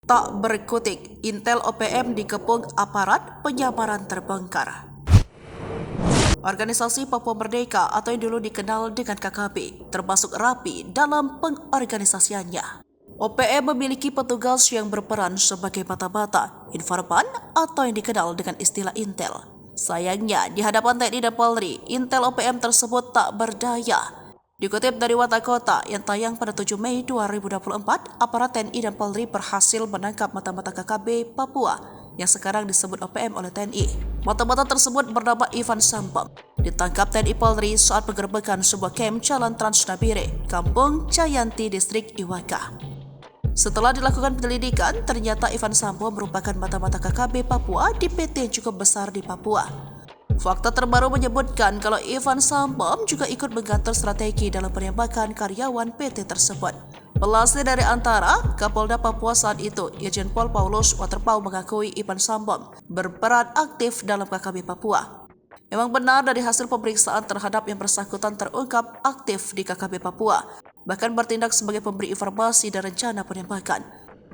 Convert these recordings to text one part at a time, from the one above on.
Tak berkutik, Intel OPM dikepung aparat, penyamaran terbongkar. Organisasi Papua Merdeka atau yang dulu dikenal dengan KKB termasuk rapi dalam pengorganisasiannya. OPM memiliki petugas yang berperan sebagai mata-mata, informan atau yang dikenal dengan istilah Intel. Sayangnya, di hadapan TNI dan Polri, Intel OPM tersebut tak berdaya. Dikutip dari Watakota yang tayang pada 7 Mei 2024, aparat TNI dan Polri berhasil menangkap mata-mata KKB Papua yang sekarang disebut OPM oleh TNI. Mata-mata tersebut bernama Ivan Sambom. Ditangkap TNI Polri saat penggerbekan sebuah kamp Jalan Trans Nabire, Kampung Cayanti, Distrik Iwaka. Setelah dilakukan penyelidikan, ternyata Ivan Sambom merupakan mata-mata KKB Papua di PT yang cukup besar di Papua. Fakta terbaru menyebutkan kalau Ivan Sambom juga ikut mengatur strategi dalam penembakan karyawan PT tersebut. Pelasih dari antara Kapolda Papua saat itu, Irjen Pol Paulus Waterpau mengakui Ivan Sambom berperan aktif dalam KKB Papua. Memang benar dari hasil pemeriksaan terhadap yang bersangkutan terungkap aktif di KKB Papua, bahkan bertindak sebagai pemberi informasi dan rencana penembakan.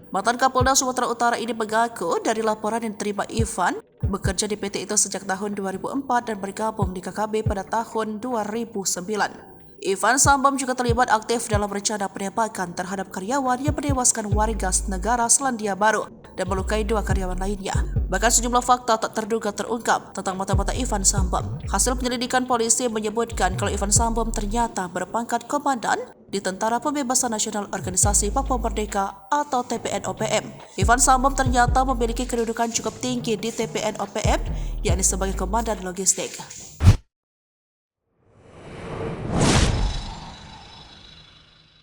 Mantan Kapolda Sumatera Utara ini mengaku dari laporan yang diterima Ivan bekerja di PT itu sejak tahun 2004 dan bergabung di KKB pada tahun 2009. Ivan Sambom juga terlibat aktif dalam rencana penembakan terhadap karyawan yang menewaskan warga negara Selandia Baru dan melukai 2 karyawan lainnya. Bahkan sejumlah fakta tak terduga terungkap tentang mata-mata Ivan Sambom. Hasil penyelidikan polisi menyebutkan kalau Ivan Sambom ternyata berpangkat komandan di Tentara Pembebasan Nasional Organisasi Papua Merdeka atau TPN-OPM. Ivan Sambom ternyata memiliki kedudukan cukup tinggi di TPN-OPM, yakni sebagai komandan logistik.